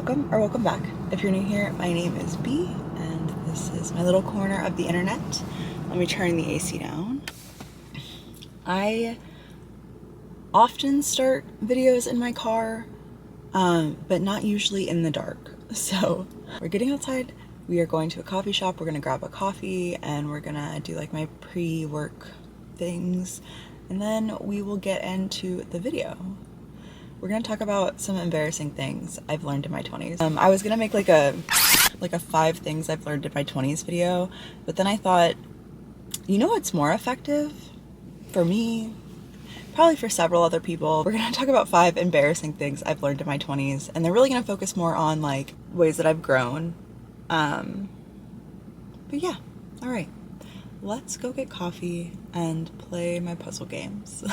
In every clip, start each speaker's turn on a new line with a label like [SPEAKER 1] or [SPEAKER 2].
[SPEAKER 1] welcome back. If you're new here, my name is B, and this is my little corner of the internet. Let me turn the AC down. I often start videos in my car, but not usually in the dark. So we're getting outside. We are going to a coffee shop. We're gonna grab a coffee and we're gonna do like my pre-work things, and then we will get into the video. We're gonna talk about some embarrassing things I've learned in my 20s. I was gonna make like a 5 things I've learned in my 20s video, but then I thought, you know what's more effective for me? Probably for several other people. We're gonna talk about 5 embarrassing things I've learned in my 20s, and they're really gonna focus more on like ways that I've grown. But yeah, all right. Let's go get coffee and play my puzzle games.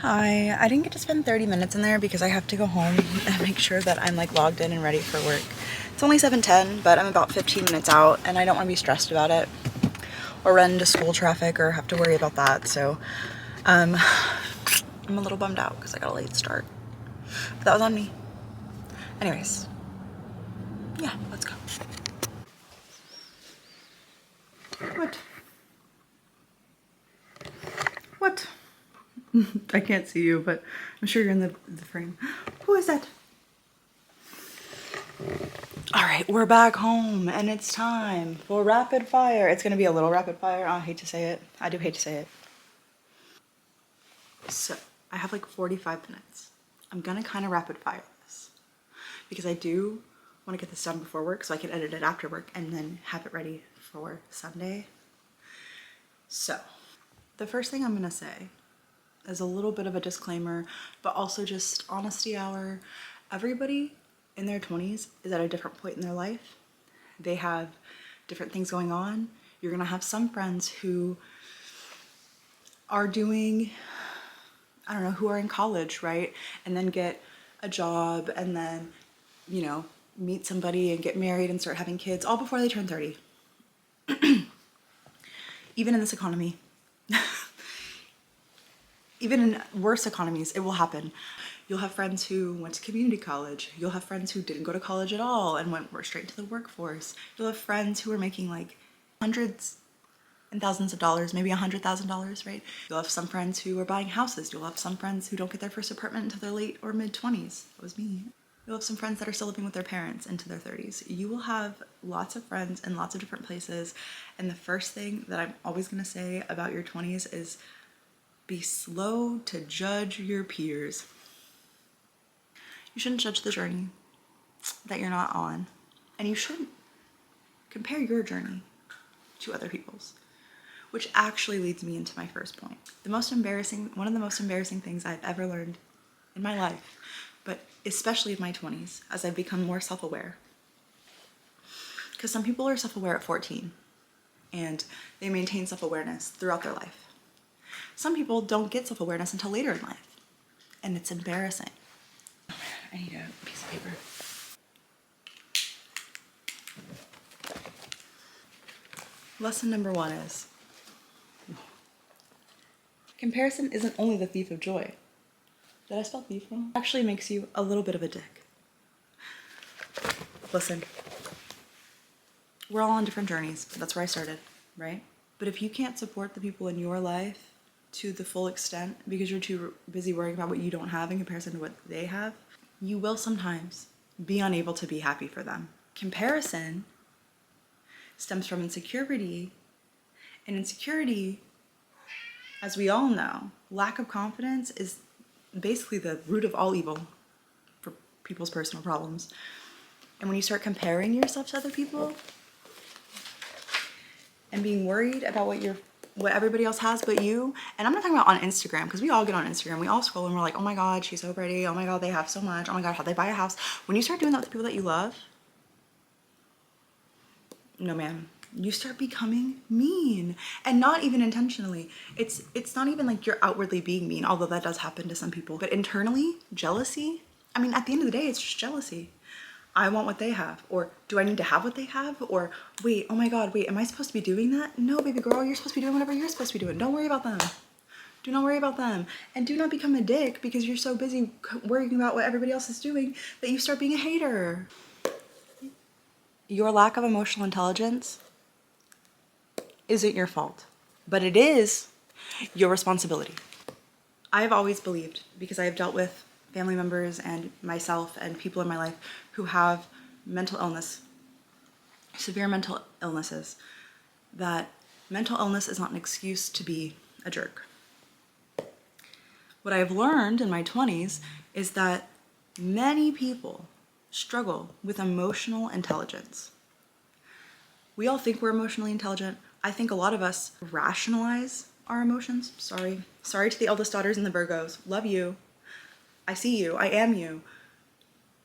[SPEAKER 1] Hi, I didn't get to spend 30 minutes in there because I have to go home and make sure that I'm like logged in and ready for work. It's only 7:10, but I'm about 15 minutes out and I don't want to be stressed about it or run into school traffic or have to worry about that. So I'm a little bummed out because I got a late start, but that was on me. Anyways, yeah, let's go. What? What? I can't see you, but I'm sure you're in the frame. Who is that? All right, we're back home and it's time for rapid fire. It's gonna be a little rapid fire. I hate to say it. I do hate to say it. So I have like 45 minutes. I'm gonna kind of rapid fire this because I do want to get this done before work so I can edit it after work and then have it ready for Sunday. So the first thing I'm gonna say is a little bit of a disclaimer, but also just honesty hour. Everybody in their 20s is at a different point in their life. They have different things going on. You're gonna have some friends who are doing, I don't know, who are in college, right? And then get a job and then, you know, meet somebody and get married and start having kids all before they turn 30. Even in this economy. Even in worse economies, it will happen. You'll have friends who went to community college. You'll have friends who didn't go to college at all and went straight to the workforce. You'll have friends who are making like hundreds and thousands of dollars, maybe $100,000, right? You'll have some friends who are buying houses. You'll have some friends who don't get their first apartment until their late or mid 20s. That was me. You'll have some friends that are still living with their parents into their 30s. You will have lots of friends in lots of different places. And the first thing that I'm always gonna say about your 20s is be slow to judge your peers. You shouldn't judge the journey that you're not on, and you shouldn't compare your journey to other people's, which actually leads me into my first point. One of the most embarrassing things I've ever learned in my life, but especially in my 20s, as I've become more self-aware. Because some people are self-aware at 14, and they maintain self-awareness throughout their life. Some people don't get self-awareness until later in life, and it's embarrassing. Oh man, I need a piece of paper. Lesson number 1 is, comparison isn't only the thief of joy. Did I spell thief wrong? It actually makes you a little bit of a dick. Listen, We're all on different journeys. That's where I started, right? But if you can't support the people in your life to the full extent because you're too busy worrying about what you don't have in comparison to what they have, you will sometimes be unable to be happy for them. Comparison stems from insecurity, and insecurity, as we all know, lack of confidence is basically the root of all evil for people's personal problems. And when you start comparing yourself to other people and being worried about what everybody else has but you, and I'm not talking about on Instagram, because we all get on Instagram, we all scroll and we're like, oh my God, she's so pretty, oh my God, they have so much, oh my God, how'd they buy a house? When you start doing that with the people that you love, no man, you start becoming mean, and not even intentionally. It's not even like you're outwardly being mean, although that does happen to some people, but internally, jealousy, I mean, at the end of the day, it's just jealousy. I want what they have, or do I need to have what they have? Or wait, oh my God, wait, am I supposed to be doing that? No, baby girl, you're supposed to be doing whatever you're supposed to be doing. Don't worry about them. Do not worry about them. And do not become a dick because you're so busy worrying about what everybody else is doing that you start being a hater. Your lack of emotional intelligence isn't your fault, but it is your responsibility. I have always believed, because I have dealt with family members and myself and people in my life who have mental illness, severe mental illnesses, that mental illness is not an excuse to be a jerk. What I have learned in my 20s is that many people struggle with emotional intelligence. We all think we're emotionally intelligent. I think a lot of us rationalize our emotions. Sorry to the eldest daughters and the Virgos. Love you. I see you. I am you.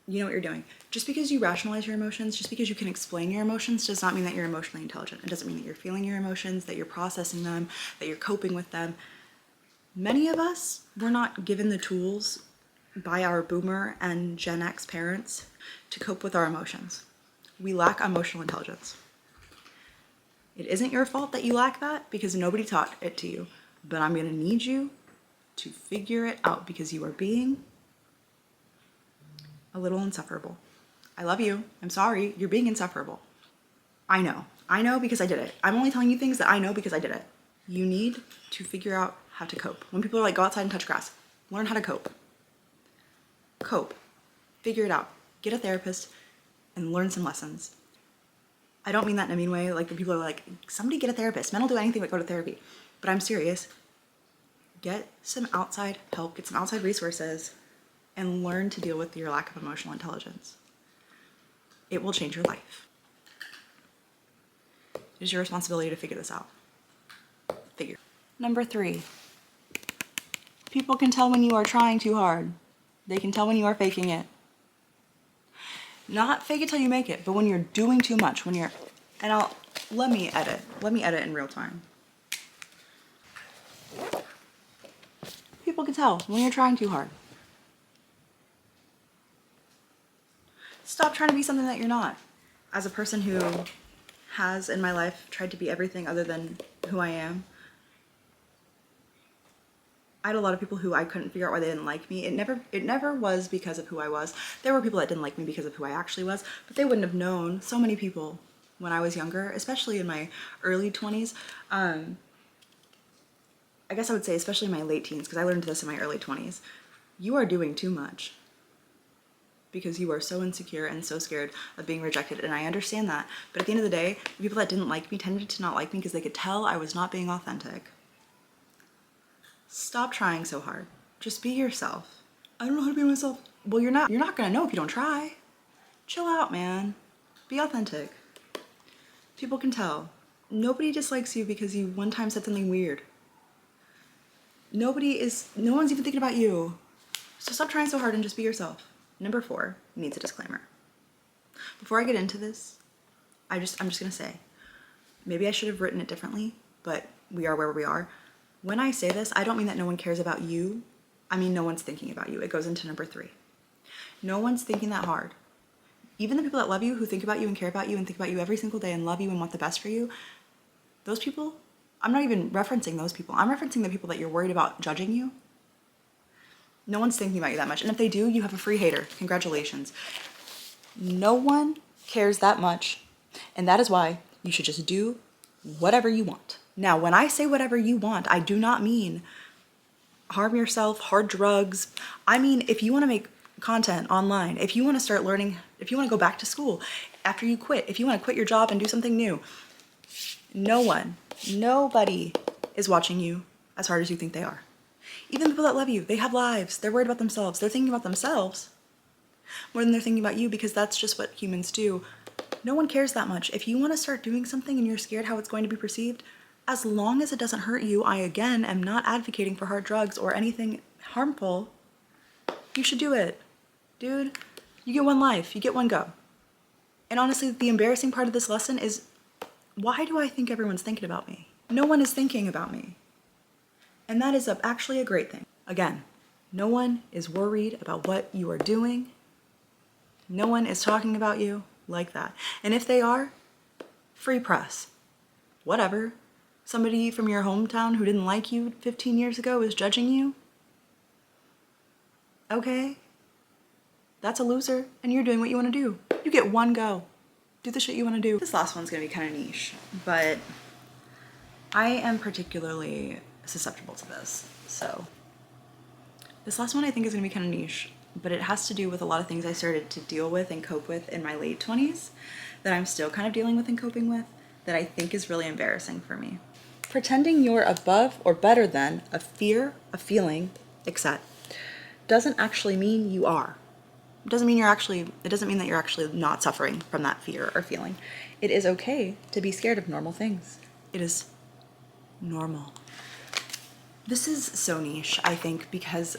[SPEAKER 1] You know what you're doing. Just because you rationalize your emotions, just because you can explain your emotions, does not mean that you're emotionally intelligent. It doesn't mean that you're feeling your emotions, that you're processing them, that you're coping with them. Many of us were not given the tools by our boomer and Gen X parents to cope with our emotions. We lack emotional intelligence. It isn't your fault that you lack that because nobody taught it to you, but I'm gonna need you to figure it out because you are being a little insufferable. I love you. I'm sorry. You're being insufferable. I know because I did it. I'm only telling you things that I know because I did it. You need to figure out how to cope. When people are like, go outside and touch grass, learn how to cope. Cope. Figure it out. Get a therapist and learn some lessons. I don't mean that in a mean way. Like when people are like, somebody get a therapist. Men will do anything but go to therapy. But I'm serious. Get some outside help, get some outside resources, and learn to deal with your lack of emotional intelligence. It will change your life. It is your responsibility to figure this out. Number 3, people can tell when you are trying too hard. They can tell when you are faking it. Not fake it till you make it, but when you're doing too much, let me edit in real time. People can tell when you're trying too hard. Stop trying to be something that you're not. As a person who has in my life tried to be everything other than who I am, I had a lot of people who I couldn't figure out why they didn't like me. It never was because of who I was. There were people that didn't like me because of who I actually was, but they wouldn't have known. So many people when I was younger, especially in my early 20s, I guess I would say especially in my late teens, because I learned this in my early 20s, you are doing too much because you are so insecure and so scared of being rejected, and I understand that. But at the end of the day, the people that didn't like me tended to not like me because they could tell I was not being authentic. Stop trying so hard. Just be yourself. I don't know how to be myself. Well, you're not gonna know if you don't try. Chill out, man. Be authentic. People can tell. Nobody dislikes you because you one time said something weird. No one's even thinking about you. So stop trying so hard and just be yourself. Number 4 needs a disclaimer. Before I get into this, I'm just gonna say, maybe I should have written it differently, but we are where we are. When I say this, I don't mean that no one cares about you. I mean no one's thinking about you. It goes into number 3. No one's thinking that hard. Even the people that love you, who think about you and care about you and think about you every single day and love you and want the best for you, those people, I'm not even referencing those people. I'm referencing the people that you're worried about judging you. No one's thinking about you that much. And if they do, you have a free hater. Congratulations. No one cares that much And that is why you should just do whatever you want. Now, when I say whatever you want, I do not mean harm yourself, hard drugs. I mean, if you want to make content online, if you want to start learning, if you want to go back to school after you quit, if you want to quit your job and do something new, nobody is watching you as hard as you think they are. Even people that love you, they have lives. They're worried about themselves. They're thinking about themselves more than they're thinking about you, because that's just what humans do. No one cares that much. If you want to start doing something and you're scared how it's going to be perceived, as long as it doesn't hurt you, I again am not advocating for hard drugs or anything harmful, you should do it. Dude, you get one life, you get one go. And honestly, the embarrassing part of this lesson is, why do I think everyone's thinking about me? No one is thinking about me. And that is actually a great thing. Again, no one is worried about what you are doing. No one is talking about you like that. And if they are, free press. Whatever. Somebody from your hometown who didn't like you 15 years ago is judging you. Okay. That's a loser, and you're doing what you want to do. You get one go. Do the shit you want to do. This last one's gonna be kind of niche, but I am particularly susceptible to this. So this last one I think is gonna be kind of niche, but it has to do with a lot of things I started to deal with and cope with in my late 20s that I'm still kind of dealing with and coping with, that I think is really embarrassing for me. Pretending you're above or better than a fear, a feeling, etc. doesn't actually mean you are. It doesn't mean that you're actually not suffering from that fear or feeling. It is okay to be scared of normal things. It is normal. This is so niche, I think, because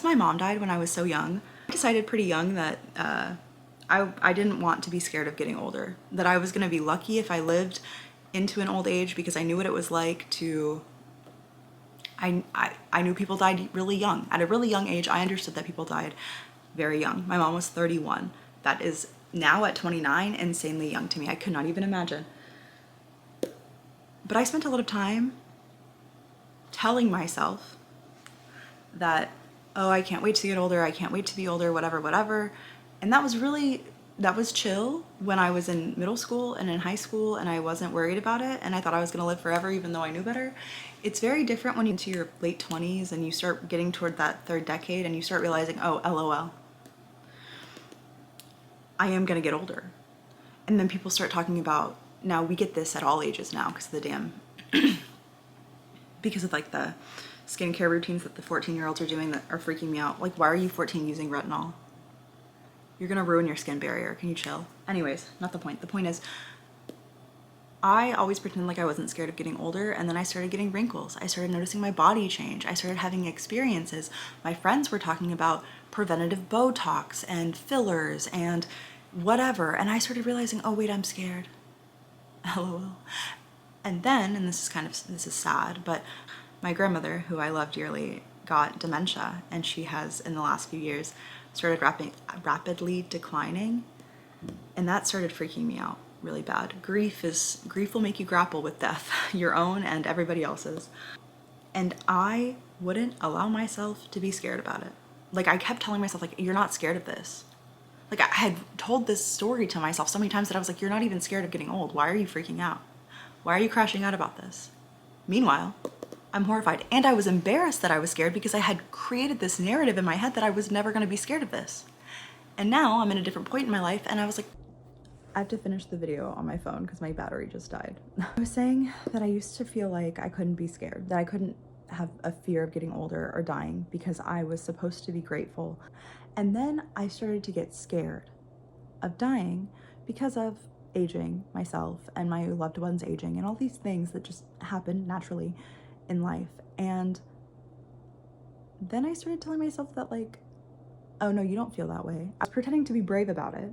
[SPEAKER 1] my mom died when I was so young. I decided pretty young that I didn't want to be scared of getting older, that I was gonna be lucky if I lived into an old age, because I knew what it was like to, I knew people died really young. At a really young age, I understood that people died very young. My mom was 31. That is now at 29, insanely young to me. I could not even imagine. But I spent a lot of time telling myself that, oh, I can't wait to get older, I can't wait to be older, whatever. And that was chill when I was in middle school and in high school, and I wasn't worried about it, and I thought I was gonna live forever even though I knew better. It's very different when you're into your late 20s and you start getting toward that third decade and you start realizing, oh, LOL, I am gonna get older. And then people start talking about, now we get this at all ages now because of the damn, because of like the skincare routines that the 14-year-olds are doing that are freaking me out. Like, why are you 14 using retinol? You're gonna ruin your skin barrier. Can you chill? Anyways, not the point. The point is, I always pretended like I wasn't scared of getting older, and then I started getting wrinkles. I started noticing my body change. I started having experiences. My friends were talking about preventative Botox and fillers and whatever, and I started realizing, oh wait, I'm scared. LOL. And then, and this is sad, but my grandmother, who I love dearly, got dementia, and she has, in the last few years, started rapidly declining, and that started freaking me out really bad. Grief will make you grapple with death, your own and everybody else's. And I wouldn't allow myself to be scared about it. Like, I kept telling myself, like, you're not scared of this. Like, I had told this story to myself so many times that I was like, you're not even scared of getting old. Why are you freaking out? Why are you crashing out about this? Meanwhile, I'm horrified. And I was embarrassed that I was scared because I had created this narrative in my head that I was never going to be scared of this. And now I'm in a different point in my life, and I was like, I have to finish the video on my phone because my battery just died. I was saying that I used to feel like I couldn't be scared, that I couldn't have a fear of getting older or dying because I was supposed to be grateful. And then I started to get scared of dying because of aging myself and my loved ones aging and all these things that just happen naturally in life. And then I started telling myself that, like, oh no, you don't feel that way. I was pretending to be brave about it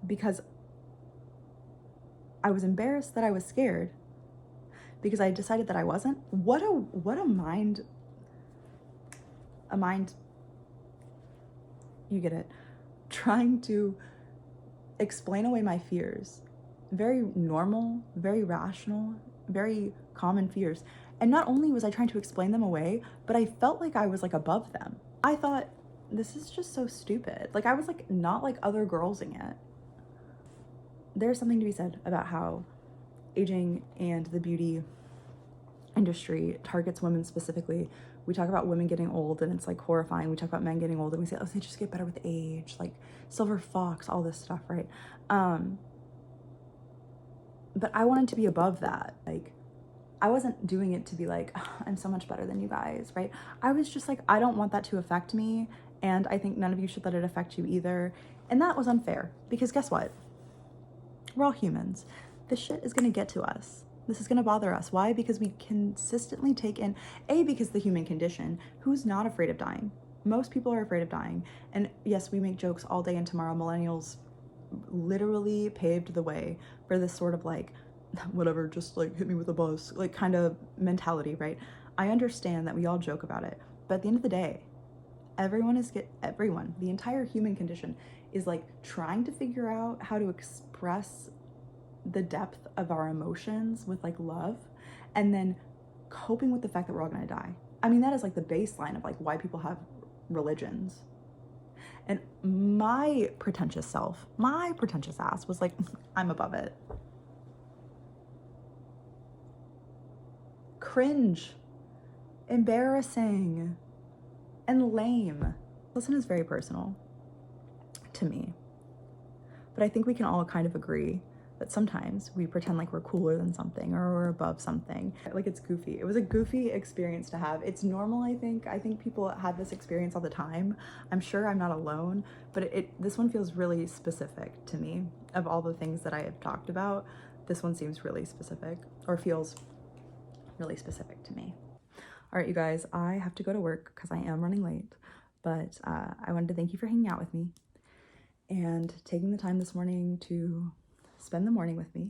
[SPEAKER 1] because I was embarrassed that I was scared because I decided that I wasn't. What a mind, you get it, trying to explain away my fears. Very normal, very rational, very common fears. And not only was I trying to explain them away, but I felt like I was like above them. I thought, this is just so stupid. Like, I was like not like other girls in it. there's something to be said about how aging and the beauty industry targets women specifically. We talk about women getting old and it's like horrifying. We talk about men getting old and we say, oh, they just get better with age, like silver fox, all this stuff, right? But I wanted to be above that. Like, I wasn't doing it to be like, oh, I'm so much better than you guys, right? I was just like, I don't want that to affect me, and I think none of you should let it affect you either. And that was unfair, because guess what? We're all humans. This shit is gonna get to us. This is gonna bother us. Why? Because we consistently take in, because the human condition, who's not afraid of dying? Most people are afraid of dying. And yes, we make jokes all day and tomorrow. Millennials literally paved the way for this sort of like, whatever, just like hit me with a bus, like kind of mentality, right? I understand that we all joke about it, but at the end of the day, everyone, the entire human condition is like trying to figure out how to express the depth of our emotions with like love, and then coping with the fact that we're all gonna die. I mean, that is like the baseline of like why people have religions. And my pretentious ass was like, I'm above it. Cringe, embarrassing, and lame. Listen is very personal to me. But I think we can all kind of agree that sometimes we pretend like we're cooler than something or we're above something. Like, it's goofy. It was a goofy experience to have. It's normal, I think. I think people have this experience all the time. I'm sure I'm not alone, but this one feels really specific to me. Of all the things that I have talked about, this one seems really specific, or feels really specific to me. All right, you guys, I have to go to work because I am running late, but I wanted to thank you for hanging out with me and taking the time this morning to spend the morning with me.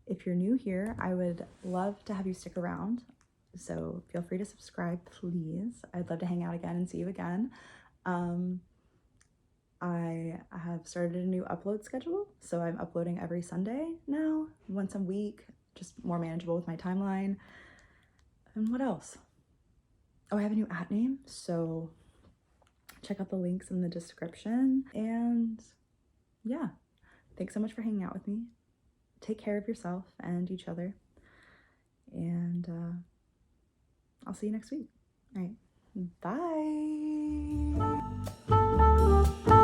[SPEAKER 1] If you're new here, I would love to have you stick around, so feel free to subscribe, please. I'd love to hang out again and see you again. I have started a new upload schedule, so I'm uploading every Sunday now, once a week, just more manageable with my timeline. And what else? Oh, I have a new @ name, so check out the links in the description. And yeah, thanks so much for hanging out with me. Take care of yourself and each other. And I'll see you next week. All right, bye.